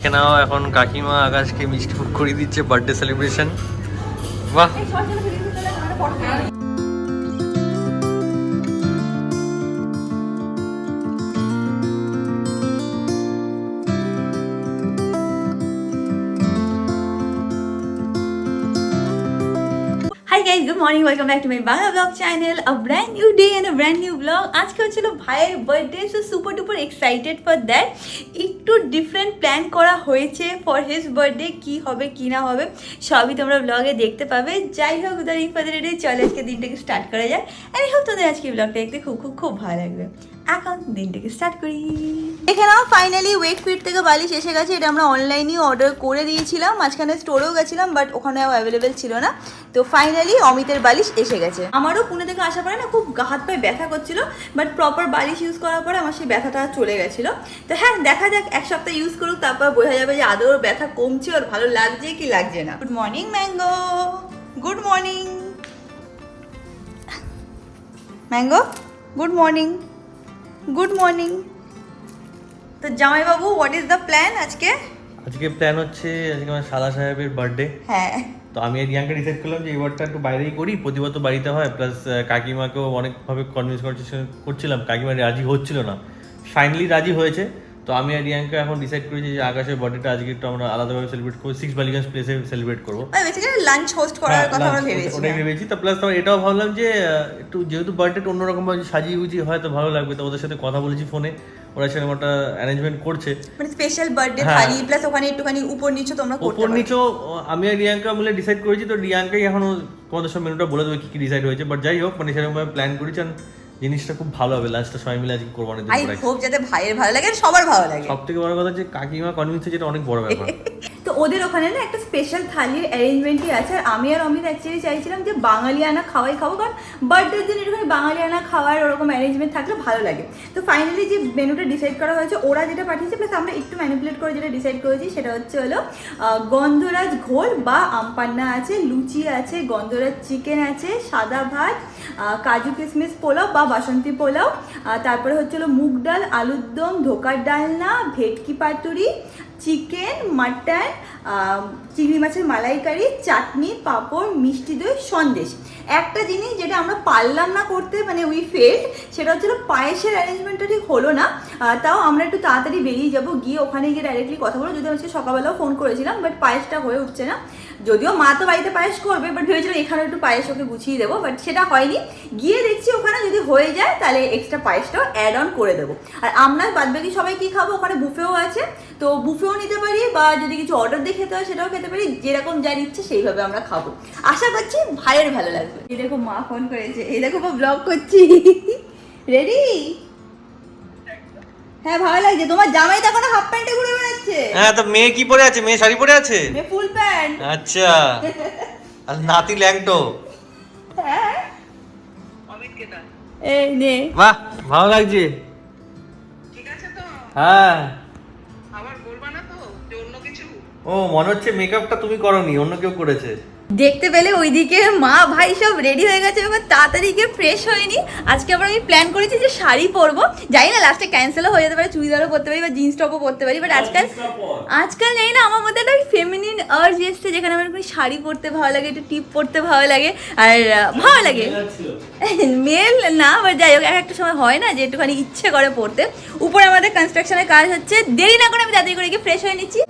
এখানেও এখন কাকিমা আকাশকে মিষ্টি মুখ করিয়ে দিচ্ছে বার্থডে সেলিব্রেশন। বাহ, Hi guys, good morning. Welcome back to my Bangla vlog channel. A brand new day and a brand new vlog. আজকে হচ্ছিল ভাইয়ের birthday, so super duper excited for that. একটু ডিফারেন্ট প্ল্যান করা হয়েছে for his birthday. কি হবে কি না হবে সবই তোমরা ব্লগে দেখতে পাবে। যাই হোক, উদারিং ফাদার ডে, চলে আজকে দিনটাকে স্টার্ট করা যায়। আর এই হোক তোদের আজকে ব্লগটা দেখতে খুব খুব খুব ভালো লাগবে। এখন দিনটাকে স্টার্ট করি। এখানেও ফাইনালি ওয়েকফিট থেকে বালিশ এসে গেছে। এটা আমরা অনলাইনেই অর্ডার করে দিয়েছিলাম, মাঝখানে স্টোরেও গেছিলাম, বাট ওখানেও অ্যাভেলেবেল ছিল না। তো ফাইনালি অমিতের বালিশ এসে গেছে। আমারও পুনে থেকে আসার পরে না খুব হাত পায়ে ব্যথা করছিল, বাট প্রপার বালিশ ইউজ করার পরে আমার সেই ব্যথাটা চলে গেছিল। তো হ্যাঁ, দেখা যাক, এক সপ্তাহ ইউজ করুক, তারপর বোঝা যাবে যে আদৌ ব্যথা কমছে, ওর ভালো লাগছে কি লাগছে না। Good morning mango, good morning mango, good morning, good morning. তো জামাইবাবু, হোয়াট ইজ দ্য প্ল্যান আজকে? আজকে প্ল্যান হচ্ছে আজকে আমার সাদা সাহেবের বার্থডে। হ্যাঁ, তো আমি আর রিয়াঙ্কা ডিসাইড করলাম যে এবারটা একটু বাইরেই করি, প্রতিবার তো বাড়িতে হয়। প্লাস কাকিমাকেও অনেকভাবে কনভিন্স করছিলাম, কাকিমা রাজি হচ্ছিল না, ফাইনালি রাজি হয়েছে। তো আমি আর রিয়াঙ্কা এখন ডিসাইড করেছি যে আকাশের বার্থডেটা আজকে একটু আমরা আলাদাভাবে সেলিব্রেট করবো, 6 বালিগঞ্জ প্লেসে সেলিব্রেট করবো। বেসিক্যালি লাঞ্চ হোস্ট করার কথা আমরা ভেবেছি। ওটাই ভেবেছি। তো প্লাস আমরা এটাও ভাবলাম যে একটু যেহেতু বার্থডেটা অন্যরকম ভাবে সাজিয়ে গুজিয়ে হয় তো ভালো লাগবে। তো ওদের সাথে কথা বলেছি ফোনে, ওরা সেরকম একটা অ্যারেঞ্জমেন্ট করছে, মানে স্পেশাল বার্থডে থালি প্লাস ওখানে একটুখানি উপর নিচে তোমরা করতে পারো। উপর নিচেও আমি আর রিয়াঙ্কা মিলে ডিসাইড করেছি। তো রিয়াঙ্কাই এখনো তোমাদের সব মেনুটা বলে দেবে কি কি ডিসাইড হয়েছে। বাট যাই হোক, মানে সেরকম ভাবে প্ল্যান করেছি, জিনিসটা খুব ভালো হবে। লাঞ্চটা সবাই মিলে আজকে কোরবানির দিন আই হোপ যাতে ভাইয়ের ভালো লাগে আর সবার ভালো লাগে। সবথেকে বড় কথা যে কাকিমা কনভিন্স হয়েছে, এটা অনেক বড় ব্যাপার। তো ওদের ওখানে না একটা স্পেশাল থালির অ্যারেঞ্জমেন্টই আছে। আর আমি আর অমিত অ্যাকচুয়ালি চাইছিলাম যে বাঙালিয়ানা খাওয়াই খাবো, কারণ বার্থডের দিন একটুখানি বাঙালিয়ানা খাওয়ার ওরকম অ্যারেঞ্জমেন্ট থাকলে ভালো লাগে। তো ফাইনালি যে মেনুটা ডিসাইড করা হয়েছে, ওরা যেটা পাঠিয়েছে প্লাস আমরা একটু ম্যানিপুলেট করে যেটা ডিসাইড করেছি সেটা হলো গন্ধরাজ ঘোল বা আমপান্না আছে, লুচি আছে, গন্ধরাজ চিকেন আছে, সাদা ভাত, কাজু কিশমিশ পোলাও বা বাসন্তী পোলাও, তারপরে হচ্ছিল মুগ ডাল, আলুর দম, ধোকার ডালনা, ভেটকি পাতুরি, চিকেন, মাটন, চিংড়ি মাছের মালাইকারি, চাটনি, পাঁপড়, মিষ্টি দই, সন্দেশ। একটা জিনিস যেটা আমরা পারলাম না করতে, মানে উই ফেল্ড, সেটা হচ্ছিল পায়েসের অ্যারেঞ্জমেন্টটা ঠিক হলো না। তাও আমরা একটু তাড়াতাড়ি বেরিয়ে যাবো, গিয়ে ওখানে গিয়ে ডাইরেক্টলি কথা বলবো। যদিও আজকে সকালবেলাও ফোন করেছিলাম, বাট পায়েসটা হয়ে উঠছে না। যদিও মা তো বাড়িতে পায়েস করবে, বাট ভেবেছিলাম এখানে একটু পায়েস ওকে গুছিয়ে দেবো, বাট সেটা হয়নি। গিয়ে দেখছি ওখানে যদি হয়ে যায় তাহলে এক্সট্রা পায়েসটাও অ্যাড অন করে দেবো। আর আমরা বাদবাকি সবাই কি খাবো, ওখানে বুফেও আছে, তো বুফেও নিতে পারি, বা যদি কিছু অর্ডার দিয়ে খেতে হয় সেটাও খেতে পারি। যেরকম যার ইচ্ছে সেইভাবে আমরা খাবো। আশা করছি ভাইয়ের ভালো লাগবে। এই দেখো মা ফোন করেছে, এই দেখো বা ব্লগ করছি। রেডি? হ্যাঁ, ভালো লাগছে। তোমার জামাই তো এখন হাফ প্যান্টে ঘুরে বেড়াচ্ছে। হ্যাঁ, তো মেয়ে কি পরে আছে? মেয়ে শাড়ি পরে আছে? মেয়ে ফুল প্যান্ট। আচ্ছা, আর নাতি ল্যাংটো। হ্যাঁ, এই নে। বাহ, ভালো লাগছে। ঠিক আছে তো? হ্যাঁ। আবার বলবা না তো যে অন্য কিছু? ও, মনে হচ্ছে মেকআপটা তুমি করোনি, অন্য কেউ করেছে। দেখতে পেলে ওইদিকে মা ভাই সব রেডি হয়ে গেছে, এবার তাড়াতাড়ি গিয়ে ফ্রেশ হয়নি। আজকে আবার আমি প্ল্যান করেছি যে শাড়ি পরবো, জানি না লাস্টে ক্যান্সেলও হয়ে যেতে পারে, চুড়িদারও পরতে পারি বা জিন্স টপও পরতে পারি। বাট আজকাল জানি না আমার মধ্যে একটা ফেমিনিন আর্জ এসছে, যেখানে আমার একটু শাড়ি পরতে ভালো লাগে, একটু টিপ পরতে ভালো লাগে, আর ভালো লাগে। মেল না, বাট যাই হোক, একটা সময় হয় না যে একটুখানি ইচ্ছে করে পরতে। উপরে আমাদের কনস্ট্রাকশনের কাজ হচ্ছে, দেরি না করে আমি তাড়াতাড়ি করে গিয়ে ফ্রেশ হয়ে নিচ্ছি।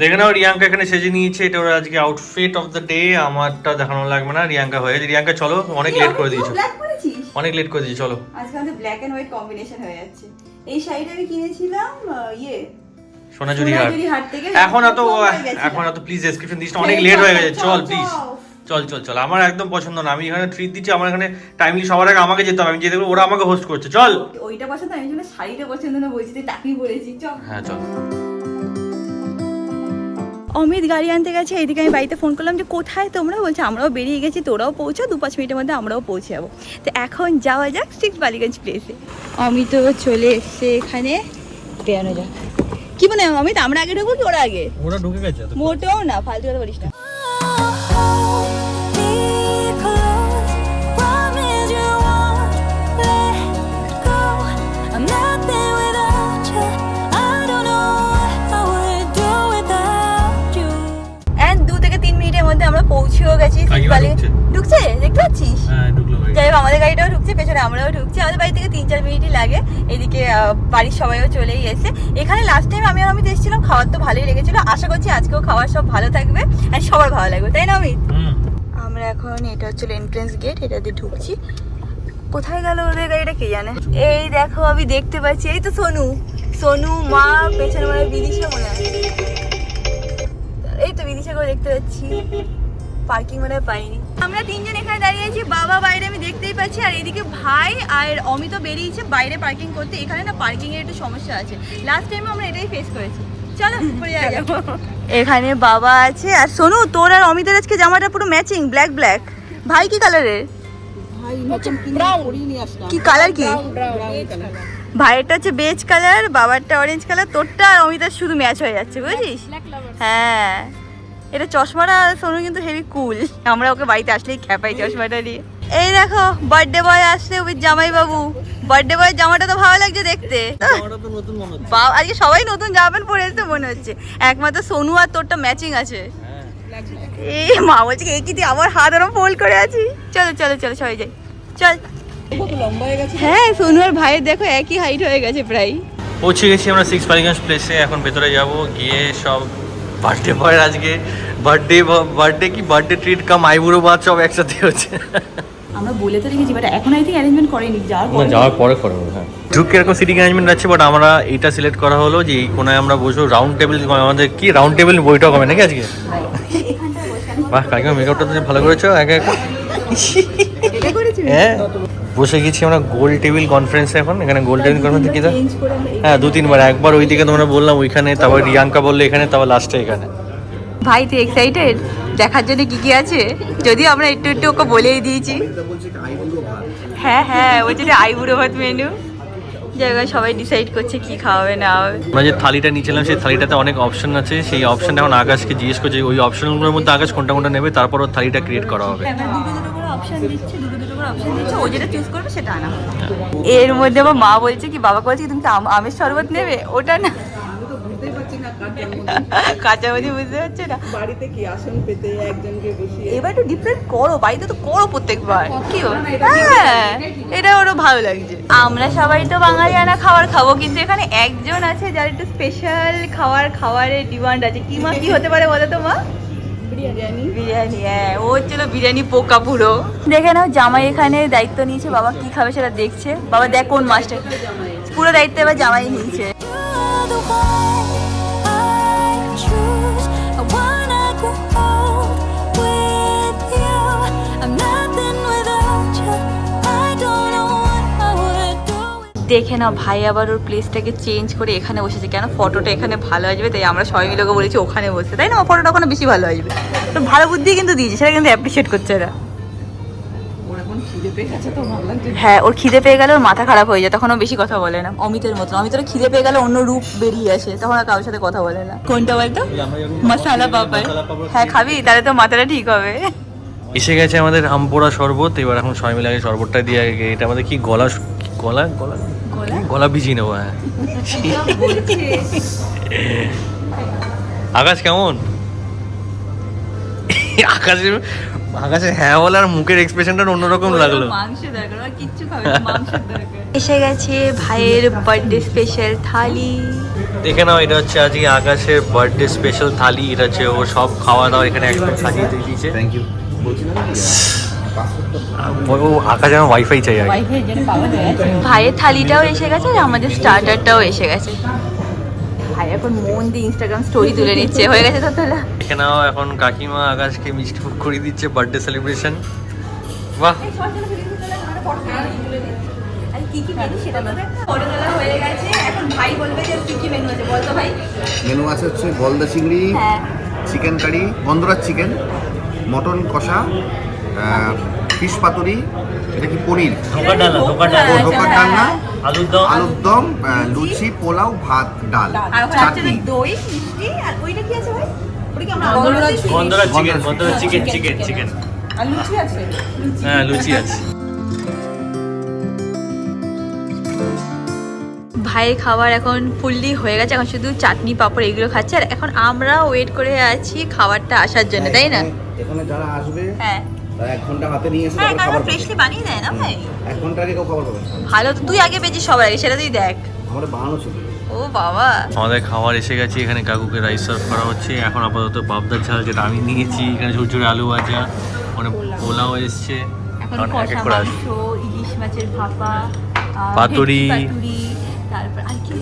দেখে নাও, রিয়াঙ্কা এখানে সেজে নিয়েছে, এটা ওর আজকে আউটফিট অফ দ্য ডে। আমারটা দেখানো লাগবে না, রিয়াঙ্কা হয়ে গেছে। রিয়াঙ্কা চলো, অনেক লেট করে দিয়েছো, অনেক লেট করে দিয়েছো, চলো। আজকে আমাদের ব্ল্যাক এন্ড হোয়াইট কম্বিনেশন হয়ে যাচ্ছে। এই শাড়িটা আমি কিনেছিলাম সোনাঝুরি হাট থেকে। এখন এত প্লিজ ডেসক্রিপশন দিস না, অনেক লেট হয়ে গেছে। চল প্লিজ, চল। আমার একদম পছন্দ না, আমি এখানে ট্রিট দিচ্ছি, আমার এখানে টাইমলি সবার আগে আমাকে যেতে হবে, আমি যেতে ওরা আমাকে হোস্ট করছে। চল। ওইটা পছন্দ, আমি জন্য শাড়িটা পছন্দ না বলছি, তুই তাকেই বলেছি। চল। হ্যাঁ, চল। অমিত গাড়ি আনতে গেছে, এইদিকে আমি বাড়িতে ফোন করলাম যে কোথায় তোমরা, বলছে আমরাও বেরিয়ে গেছি, তোরাও পৌঁছো, 2-5 মিনিটের মধ্যে আমরাও পৌঁছে যাবো। তো এখন যাওয়া যাক 6 বালিগঞ্জ প্লেসে। অমিতও চলে এসছে এখানে, বেরানো যাক। কি মনে হয় অমিত, আমরা আগে ঢুকবো কি ওরা আগে? ওরা ঢুকে গেছে, মোটেও না, ফালতু কথা বলিস না। পৌঁছেও গেছি কাকিমা ঢুকছে। ঢুকছে দেখতে পাচ্ছিস? হ্যাঁ ঢুকলো গাড়ি। যাই হোক আমাদের গাড়িটাও ঢুকছে, পেছনে আমরাও ঢুকছি। আমাদের বাড়ি থেকে 3-4 মিনিটই লাগে। এদিকে বাড়ির সবাইও চলেই এসে। এখানে লাস্ট টাইম আমি আর অমিত এসেছিলাম, খাওয়ার তো ভালোই লেগেছিল। আশা করছি আজকেও খাওয়ার সব ভালো থাকবে আর সবার ভালো লাগবে, তাই না অমিত? আমরা এখন, এটা হচ্ছে এন্ট্রেন্স গেট, এটা দিয়ে ঢুকছি। কোথায় গেল ওদের গাড়িটা কে জানে। এই দেখো আমি দেখতে পাচ্ছি, এই তো সোনু মা, পেছনে মনে হয় বিদিশা, মনে হয় এই তো বিদিশা করে দেখতে পাচ্ছি। পার্কিং মনে হয় পাইনি। আমরা 3 জন এখানে দাঁড়িয়ে আছি, বাবা বাইরে আমি দেখতেই পাচ্ছি, আর এদিকে ভাই আর অমিত বেরিয়েছে বাইরে পার্কিং করতে। এখানে না পার্কিং এর একটু সমস্যা আছে, লাস্ট টাইম আমরা এটাই ফেস করেছি। চলো উপরে যাবো। এখানে বাবা আছে আর সোনু, তোর আর অমিতের আজকে জামাটা পুরো ম্যাচিং, ব্ল্যাক ব্ল্যাক। ভাই কি কালারের? কি কালার কি? ভাইয়েরটা হচ্ছে বেজ কালার, বাবারটা অরেঞ্জ কালার, তোরটা আর অমিতার শুধু ম্যাচ হয়ে যাচ্ছে, বুঝেছিস? হ্যাঁ, এটা চশমাটা সোনু কিন্তু হেভি কুল। আমরা ওকে বাড়িতে আসলেই খ্যাপাই চশমাটা নিয়ে। এই দেখো বার্থডে বয় আসছে, ওই জামাই বাবু। বার্থডে বয়ের জামাটা তো ভালো লাগছে দেখতে। বাবা আজকে সবাই নতুন জামা প্যান্ট পরে এসেছে মনে হচ্ছে, একমাত্র সোনু আর তোরটা ম্যাচিং আছে। এই মা বলছে এই কি তুই আমার হাত ওরম ফোল্ড করে আছি। চলো চলো চলো সবাই যাই, চল। হ্যাঁ সোনু আর ভাইয়ের দেখো একই হাইট হয়ে গেছে প্রায়। পৌঁছে গেছি আমরা 6 বালিগঞ্জ প্লেসে। এখন ভেতরে যাব, গিয়ে সব বার্থডে বয়ের আজকে বার্থডে কি বার্থডে ট্রিট কাম আইবুড়ো বাদ সব একসাথে হচ্ছে। আমরা বলে তো রেখেছি, বাট এখন আই থিঙ্ক অ্যারেঞ্জমেন্ট করেনি, যাওয়ার পরে করবো। হ্যাঁ ঢুক এরকম সিটিং অ্যারেঞ্জমেন্ট আছে, বাট আমরা এইটা সিলেক্ট করা হলো যে এই কোনায় আমরা বসবো। রাউন্ড টেবিল, আমাদের কি রাউন্ড টেবিল বইটা হবে নাকি আজকে? বাহ কাকিমা মেকআপটা তো ভালো করেছো একা একা। হ্যাঁ বসে গেছি আমরা গোল টেবিল কনফারেন্সে। এখন এখানে গোল টেবিল কনফারেন্স কি? হ্যাঁ 2-3 বার, একবার ওইদিকে তোমরা বললাম ওইখানে, তারপর রিয়াঙ্কা বললো এখানে, তারপর লাস্টে এখানে। ভাই তুই এক্সাইটেড দেখার জন্য কি কি আছে? যদিও আমরা একটু একটু ওকে বলেই দিয়েছি। হ্যাঁ বলছে যে আইবুড়ো ভাত মেনু। জায়গায় সবাই ডিসাইড করছে কি খাওয়াবে না হবে। আমরা যে থালিটা নিয়েছিলাম সেই থালিটাতে অনেক অপশন আছে, সেই অপশনটা এখন আকাশকে জিজ্ঞেস করছে ওই অপশনগুলোর মধ্যে আকাশ কোনটা কোনটা নেবে, তারপর ওর থালিটা ক্রিয়েট করা হবে। দুটো করে অপশন দিচ্ছে, ও যেটা চুজ করবে সেটা আনা হবে। এর মধ্যে আমার মা বলছে কি, বাবা বলছে কি তুমি তো আমের শরবত নেবে, ওটা না কাঁচামরিচ বুঝতে পারছে না। বাড়িতে কি আসন পেতে একজনকে বসিয়ে এবার একটু ডিফারেন্ট করো, বাড়িতে তো করো প্রত্যেকবার। কি হ্যাঁ এটা ওরও ভালো লাগছে। আমরা সবাই তো বাঙালিয়ানা খাবার খাবো, কিন্তু এখানে একজন আছে যার একটু স্পেশাল খাবারের ডিমান্ড আছে। কি মা, কি হতে পারে বলো তো মা? বিরিয়ানি। হ্যাঁ ও হচ্ছিল বিরিয়ানি পোকা পুরো। দেখে নাও জামাই এখানে দায়িত্ব নিয়েছে, বাবা কি খাবে সেটা দেখছে। বাবা দেখ কোন মাছটা, পুরো দায়িত্ব এবার জামাই নিয়েছে। দেখে না ভাই আবার ওর প্লেসটাকে চেঞ্জ করে এখানে বসেছে, কেন ফটোটা এখানে ভালো আসবে, তাই আমরা সবাই মিলে ওকে বলেছি ওখানে বসতে, তাই না? ফটোটা ওখানে বেশি ভালো আসবে। তো ভালো বুদ্ধি কিন্তু দিয়েছে, সেটা কিন্তু অ্যাপ্রিসিয়েট করছে এরা। হ্যাঁ ওর খিদে পেয়ে গেলে ওর মাথা খারাপ হয়ে যায়, তখন ও বেশি কথা বলে না। অমিতের মতো, অমিতের খিদে পেয়ে গেলে অন্য রূপ বেরিয়ে আসে, তখন আর কারোর সাথে কথা বলে না। কোনটা বলতো? মশালা পাপায়। হ্যাঁ খাবি, তাহলে তো মাথাটা ঠিক হবে। এসে গেছে আমাদের আমপোড়া শরবত। এবার এখন সবাই মিলে আগে শরবতটা দিয়ে আগে, এটা আমাদের কি গলা ভিজিয়ে নেবো। হ্যাঁ আকাশ কেমন? আকাশে হ্যাঁ বলার মুখের এক্সপ্রেশনটা অন্যরকম লাগলো। এসে গেছে ভাইয়ের বার্থডে স্পেশাল থালি। দেখে নাও, এটা হচ্ছে আজকে আকাশের বার্থডে স্পেশাল থালি। এটা হচ্ছে ও সব খাওয়া দাওয়া এখানে একদম সাজিয়ে দিয়ে দিয়েছে। Thank you. ও আকাশ যেন ওয়াইফাই চাই আগে। ভাইয়ের থালিটাও এসে গেছে আর আমাদের স্টার্টারটাও এসে গেছে। ভাই এখন মন দিয়ে ইনস্টাগ্রাম স্টোরি তুলে নিচ্ছে, হয়ে গেছে তো তাহলে। দেখে নাও এখন কাকিমা আকাশকে মিষ্টি মুখ করে দিচ্ছে বার্থডে সেলিব্রেশন। বাহ মেনু আছে হচ্ছে গলদা চিংড়ি, চিকেন কারি, গন্ধরাজ চিকেন, মটন কষা, ফিশ পাতুরি, এটা কি পনির, ধোকার ডালনা, আলুর দম, লুচি, পোলাও, ভাত, ডাল, আর ওখানে আছে চাটনি, দই মিষ্টি। আর ওইটা কি আছে ভাই? ওটা কি আমরা গন্ধরাজ চিকেন। আর লুচি আছে। হ্যাঁ লুচি আছে। ভাইয়ের খাবার এখন ফুললি হয়ে গেছে, এখন শুধু চাটনি পাঁপড় এগুলো খাচ্ছে, আর এখন আমরা ওয়েট করে আছি খাবারটা আসার জন্য, তাই না? এখানে যারা আসবে হ্যাঁ তারা 1 ঘন্টা হাতে নিয়ে এসে হ্যাঁ, তারপর কারণ খাবার পাবে। ফ্রেশলি বানিয়ে দেয় না ভাই। 1 ঘন্টা আগে কেউ খাবার পাবে না। ভালো তো, তুই আগে পেয়েছিস সবার আগে, সেটা তুই দেখ। আমাদের বানানো ছিল। ও বাবা, আমাদের খাবার এসে গেছে, এখানে কাকুকে রাইস সার্ভ করা হচ্ছে। এখন আপাতত পাবদার ঝাল যেটা আমি নিয়েছি, এখানে ঝুরঝুরে আলু ভাজা, মানে পোলাও এসছে, এখন এখন এক এক কষা করে মাংস, ইলিশ মাছের ভাপা, পাতুরি, ভেটকি পাতুরি, তারপর আর কি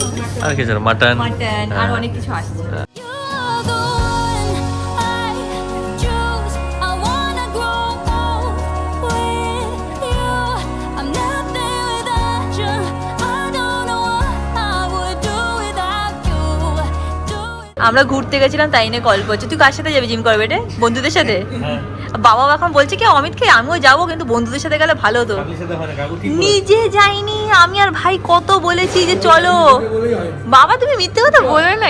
আর কি জানো, মাটন, মাটন, আর অনেক কিছু আসছে। You're the one I choose. I wanna grow old with you. I'm nothing without you. I don't know what I would do without you. আমরা ঘুরতে গেছিলাম, তাই নিয়ে কল করছে। তুই কার সাথে যাবি জিম করবে? বন্ধুদের সাথে? বাবা এখন বলছে কি অমিতকে আমিও যাবো, কিন্তু বন্ধুদের সাথে গেলে ভালো হতো। নিজে যাইনি, আমি আর ভাই কত বলেছি যে চলো। বাবা তুমি মিথ্যে কথা বলবে না,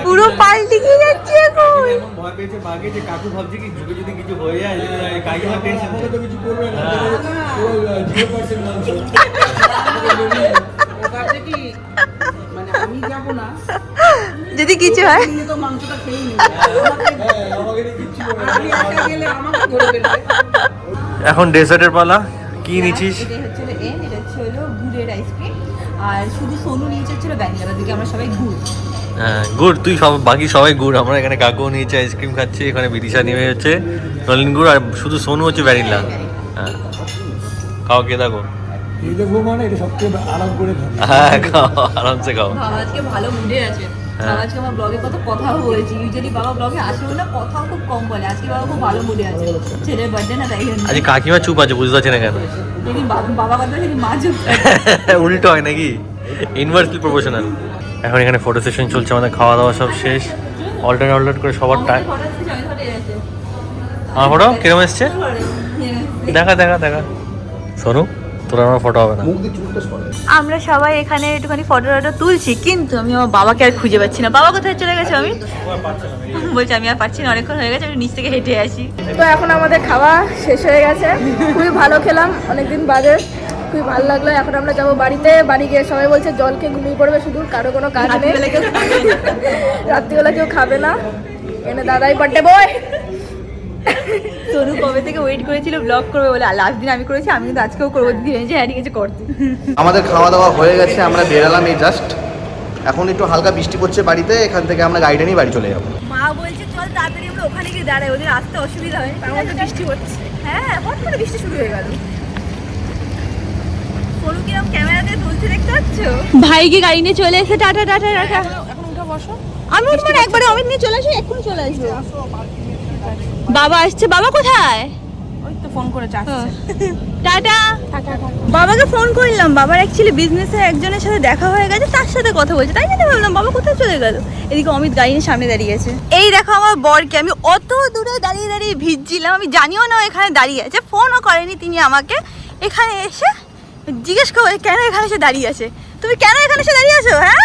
পুরো পাল্টে গিয়ে যাচ্ছে এখন। ভয় পেয়েছে মাকে যে কাকু ভাবছে কি যুগে যদি কিছু হয়ে যায়, কাকিমা টেনশন তো কিছু করবে না। ভাবছে কি মানে আমি যাব না, যদি কিছু হয় তুমি তো মাংসটা খেয়ে নিবে, আমি একা গেলে আমাকে ধরে ফেলবে। এখন ডেজার্টের পালা, কি নিছিস? এটা হচ্ছে এন, এটা হচ্ছে হলো গুড়ের আইসক্রিম, আর শুধু সোনু নিয়েছে হচ্ছিল ভ্যানিলা, দিকে আমরা সবাই গুড়। হ্যাঁ গুড়, তুই সব বাকি সবাই গুড়। আমরা এখানে কাকু নিয়েছে আইসক্রিম খাচ্ছে, এখানে বিদিশা নিয়ে হচ্ছে নলিন গুড়, আর শুধু সোনু হচ্ছে ভ্যানিলা। হ্যাঁ খাও, কে দেখো। এই দেখবো মানে এটা সবচেয়ে আরাম করে খাবে। হ্যাঁ খাও, আরামসে খাও। বাবা আজকে ভালো মুডে আছে। বাবা আজকে আমার ব্লগে কত কথাও বলেছি, ইউজুয়ালি বাবা ব্লগে আসেও না, কথাও খুব কম বলে। আজকে বাবা খুব ভালো মুডে আছে, ছেলের বার্থডে না, তাই জন্য। আজকে কাকিমা চুপ আছে, বুঝতে পারছি না কেন। যেদিন বাবা কথা সেদিন মা চুপ। উল্টো হয় নাকি, ইনভার্সলি প্রপোর্শনাল। এখন এখানে ফটো সেশন চলছে, আমাদের খাওয়া দাওয়া সব শেষ। অল্টারনেট করে সবার টাইম। আমার ফটো কিরম এসছে? দেখা দেখা দেখা সোনু, তোর আমার ফটো হবে না। মুখ দিয়ে চুলটা সরে। আমরা সবাই এখানে একটুখানি ফটো তুলছি, কিন্তু আমি আমার বাবাকে আর খুঁজে পাচ্ছি না। বাবা কোথায় চলে গেছে? আমি বলছি আমি আর পাচ্ছি না, অনেকক্ষণ হয়ে গেছে, আমি নিচ থেকে হেঁটে আসি। তো এখন আমাদের খাওয়া শেষ হয়ে গেছে, খুবই ভালো খেলাম অনেকদিন বাদে, খুবই ভালো লাগলো। এখন আমরা যাবো বাড়িতে, বাড়ি গিয়ে সবাই বলছে জলকে ঘুমিয়ে পড়বে, শুধু কারো কোনো কাজ নেই, রাত্রিবেলা কেউ খাবে না। এনে দাদাই বার্থডে বয়। সোনু কবে থেকে ওয়েট করেছিল ব্লগ করবে বলে, আর লাস্ট দিন আমি করেছি, আমি কিন্তু আজকেও করবো, দিদি ভেবেছি হ্যাঁ ঠিক আছে করতে। আমাদের খাওয়া দাওয়া হয়ে গেছে, আমরা বেরালাম এই জাস্ট। এখন একটু হালকা বৃষ্টি পড়ছে বাড়িতে, এখান থেকে আমরা গাড়িটা নিয়ে বাড়ি চলে যাবো। মা বলছে চল তাড়াতাড়ি আমরা ওখানে গিয়ে দাঁড়াই, ওদের আসতে অসুবিধা হয়, তার মধ্যে বৃষ্টি হচ্ছে। হ্যাঁ হঠাৎ করে বৃষ্টি শুরু হয়ে গেল। সোনু কিরম ক্যামেরাতে তুলছে দেখতে পাচ্ছ? ভাইকে গাড়ি নিয়ে চলে এসে টাটা টাটা টাটা। এখন উঠে বসো। আমি উঠবো না, একবারে অমিত নিয়ে চলে আসো, এক্ষুনি চলে আসবো। বাবা আসছে। বাবা কোথায়? ওই তো ফোন করে যাচ্ছে। টাটা। বাবাকে ফোন করলাম, বাবার অ্যাকচুয়ালি বিজনেসে একজনের সাথে দেখা হয়ে গেছে, তার সাথে কথা বলছে, তাই জন্য ভাবলাম বাবা কোথায় চলে গেল। এদিকে অমিত গাড়ি নিয়ে সামনে দাঁড়িয়ে আছে। এই দেখো আমার বরকে, আমি অত দূরে দাঁড়িয়ে দাঁড়িয়ে ভিজছিলাম, আমি জানিও না এখানে দাঁড়িয়ে আছে, ফোনও করেনি তিনি আমাকে। এখানে এসে জিজ্ঞেস করে কেন এখানে এসে দাঁড়িয়ে আছে, তুমি কেন এখানে এসে দাঁড়িয়ে আছো? হ্যাঁ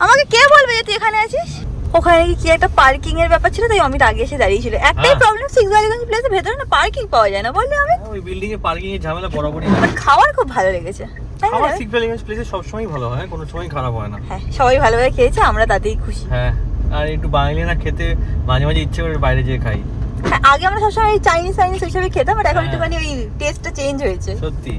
আমাকে কে বলবে যে তুই এখানে আছিস? ওখানে কি একটা পার্কিং এর ব্যাপার ছিল, তাই অমিত আগে এসে দাঁড়িয়েছিল। একটাই প্রবলেম, সিক্স ভ্যালিগঞ্জ প্লেসের ভেতরে না পার্কিং পাওয়া যায় না, বললে আমি। ওই বিল্ডিং এ পার্কিং এর ঝামেলা বরাবরই। বাট খাবার খুব ভালো লেগেছে, তাই না? আমার সিক্স ভ্যালিগঞ্জ প্লেসে সবসময় ভালো হয়, কোনো সময় খারাপ হয় না। হ্যাঁ সবাই ভালোভাবে খেয়েছে, আমরা তাতেই খুশি। হ্যাঁ, আর একটু বাঙালি না খেতে মাঝে মাঝে ইচ্ছে করে বাইরে যেয়ে খাই। হ্যাঁ আগে আমরা সবসময় চাইনিজ হিসেবে খেতাম, বাট এখন একটুখানি ওই টেস্টটা চেঞ্জ হয়েছে। সত্যি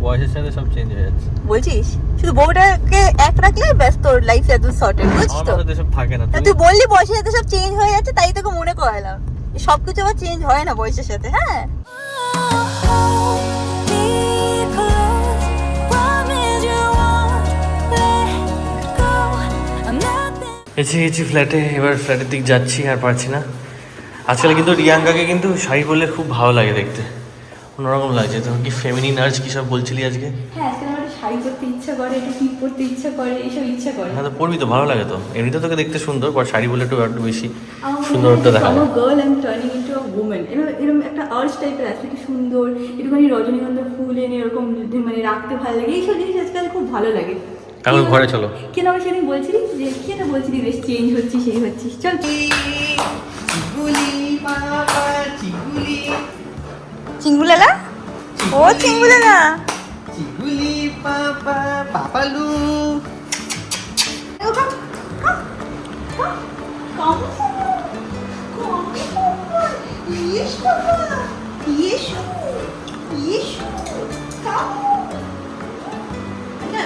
বয়সের সাথে সব চেঞ্জ হয়ে যাচ্ছে। বলছিস শুধু বউটাকে এক রাখলে ব্যাস তোর লাইফ এত সর্টেড, বুঝছিস তো? আমার মাথায় সব থাকে না। তুই বললি বয়সের সাথে সব চেঞ্জ হয়ে যাচ্ছে, তাই তোকে মনে করালাম। সবকিছু আবার চেঞ্জ হয় না বয়সের সাথে। হ্যাঁ Be close, promise you won't let go. I'm nothing. এসে গেছি ফ্ল্যাটে, এবার ফ্ল্যাটের দিক যাচ্ছি, আর পারছি না। আজকাল কিন্তু রিয়াঙ্কাকে কিন্তু শাড়ি পরলে খুব ভালো লাগে দেখতে, অন্যরকম লাগছে। তোমার কি ফেমিনিন আর্জ কি সব বলছিলি আজকে? হ্যাঁ আজকে আমার শাড়ি পরতে ইচ্ছা করে, এটা টিপ পরতে ইচ্ছা করে, এইসব ইচ্ছা করে। হ্যাঁ তো পরবি তো, ভালো লাগে তো। এমনিতে তোকে দেখতে সুন্দর, বাট শাড়ি বললে একটু বেশি সুন্দরতা দেখা যায়। Girl I am turning into a woman, এরকম একটা আর্জ টাইপের আছে, কি সুন্দর একটুখানি রজনীগন্ধা ফুল এনে এরকম মানে রাখতে ভালো লাগে, এইসব জিনিস আজকাল খুব ভালো লাগে। এখন ঘরে চলো। কেন আমি সেদিন বলছিলি যে কি একটা বলছিলি, বেশ চেঞ্জ হচ্ছিস, সেই হচ্ছিস, চল। চিঙ্গুলালা ও চিংবুলে না চিগুলি পাপা পাপালু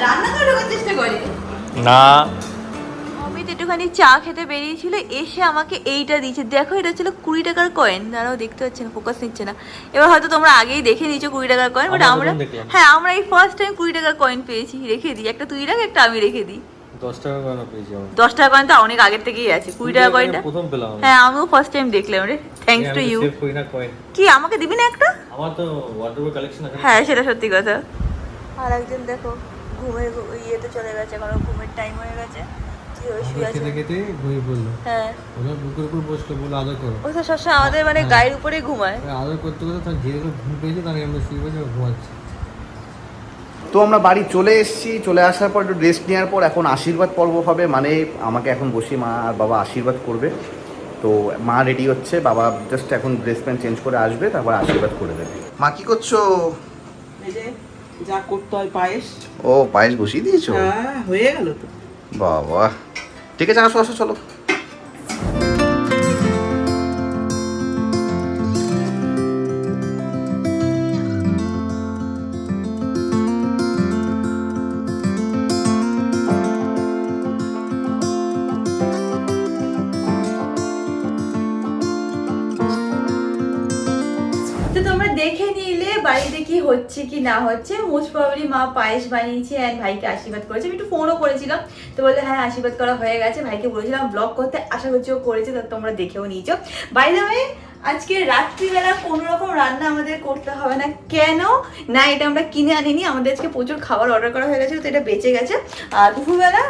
রান্না করার চেষ্টা করে না অমিত একটুখানি চা খেতে বেরিয়েছিল, এসে আমাকে এইটা দিয়েছে। দেখো এটা ছিল 20 টাকার কয়েন। দাঁড়াও, দেখতে পাচ্ছি না, ফোকাস নিচ্ছে না। এবার হয়তো তোমরা আগেই দেখে নিয়েছো 20 টাকার কয়েন, বাট আমরা হ্যাঁ আমরা এই ফার্স্ট টাইম 20 টাকার কয়েন পেয়েছি। রেখে দিই, একটা তুই রাখ, একটা আমি রেখে দিই। 10 টাকা কয়েন পেয়েছি আমি। 10 টাকার কয়েন তো অনেক আগের থেকেই আছে। 20 টাকার কয়েনটা প্রথম পেলাম আমি। হ্যাঁ আমিও ফার্স্ট টাইম দেখলাম রে। Thanks to you. সেভ করি না কয়েন। কি আমাকে দিবি না একটা? আমার তো ওয়ার্ডরোবের কালেকশন আছে। হ্যাঁ সেটা সত্যি কথা। আর একজন দেখো ঘুমের ইয়েতে চলে গেছে, কারণ ঘুমের টাইম হয়ে গেছে। কি হয়ে শুয়ে আছে? খেতে খেতে ঘুমিয়ে পড়লো। হ্যাঁ ওরা বুকের উপর বসলো, বলে আদর করো। ও তো সবসময় আমাদের মানে গায়ের উপরেই ঘুমায়। আদর করতে করতে তার ধীরে ধীরে ঘুম পেয়েছে, তার আমরা শুয়ে পড়ে ঘুমাচ্ছি। তো আমরা বাড়ি চলে এসেছি। চলে আসার পর একটু রেস্ট নেওয়ার পর এখন আশীর্বাদ পর্ব হবে, মানে আমাকে এখন বসে মা আর বাবা আশীর্বাদ করবে। তো মা রেডি হচ্ছে, বাবা জাস্ট এখন ড্রেস প্যান্ট চেঞ্জ করে আসবে, তারপর আশীর্বাদ করে দেবে। মা কি করছো? এই যে যা করতে হয় পায়েস। ও পায়েস বসিয়ে দিয়েছো? হ্যাঁ হয়ে গেল তো। বাবা ঠিক আছে, আসো আসো চলো। তো তোমরা দেখে নিলে বাড়িতে কি হচ্ছে কি না হচ্ছে। মোস্ট প্রবাবলি মা পায়েস বানিয়েছে অ্যান্ড ভাইকে আশীর্বাদ করেছে। আমি একটু ফোনও করেছিলাম, তো বললে হ্যাঁ আশীর্বাদ করা হয়ে গেছে। ভাইকে বলেছিলাম ব্লগ করতে, আশা করছি ও করেছে, তা তোমরা দেখেও নিয়েছো। বাই দ্য ওয়ে আজকে রাত্রিবেলা কোনো রকম রান্না আমাদের করতে হবে না। কেন না, এটা আমরা কিনে আনিনি, আমাদের আজকে প্রচুর খাবার অর্ডার করা হয়ে গেছিলো, তো এটা বেঁচে গেছে। দুপুরবেলা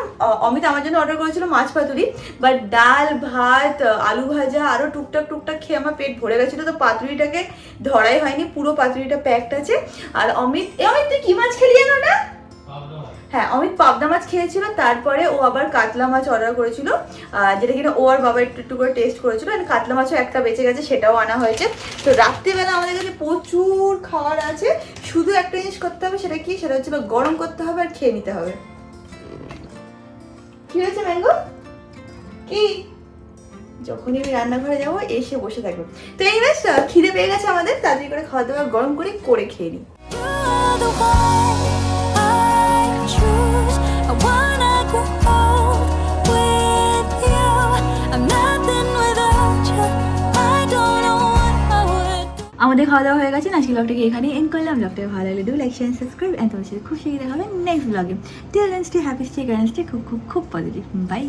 অমিত আমার জন্য অর্ডার করেছিল মাছ পাতুরি, বাট ডাল ভাত আলু ভাজা আরও টুকটাক খেয়ে আমার পেট ভরে গেছিলো, তো পাতুরিটাকে ধরাই হয়নি, পুরো পাতুরিটা প্যাকড আছে। আর অমিত তুই কি মাছ খেলি জানো না? হ্যাঁ অমিত পাবদা মাছ খেয়েছিল, তারপরে ও আবার কাতলা মাছ অর্ডার করেছিল, যেটা কিনা ও আর বাবা একটু করে টেস্ট করেছিল। কাতলা মাছও একটা বেঁচে গেছে, সেটাও আনা হয়েছে। তো রাত্রিবেলা আমাদের কাছে প্রচুর খাবার আছে, শুধু একটা জিনিস করতে হবে, সেটা কি, সেটা হচ্ছে গরম করতে হবে আর খেয়ে নিতে হবে। কি হয়েছে ম্যাঙ্গো? কি? যখনই আমি রান্নাঘরে যাবো এসে বসে থাকবো। তো এই বেশ খিদে পেয়ে গেছে আমাদের, তাড়াতাড়ি করে খাওয়া দাওয়া গরম করে খেয়ে নিই। You're the one I choose. I wanna grow old with you. I'm nothing without you. I don't know what I would do. আমাদের খাওয়া দাওয়া হয়ে গেছে, আজকে ব্লগটাকে এখানে এন্ড করলাম। ব্লগটাকে ভালো লাগলে do like share subscribe, and তোমার সাথে খুব শিখে দেখা হবে নেক্সট ব্লগে। Till then stay happy, stay grand, stay খুব খুব খুব পজিটিভ। বাই।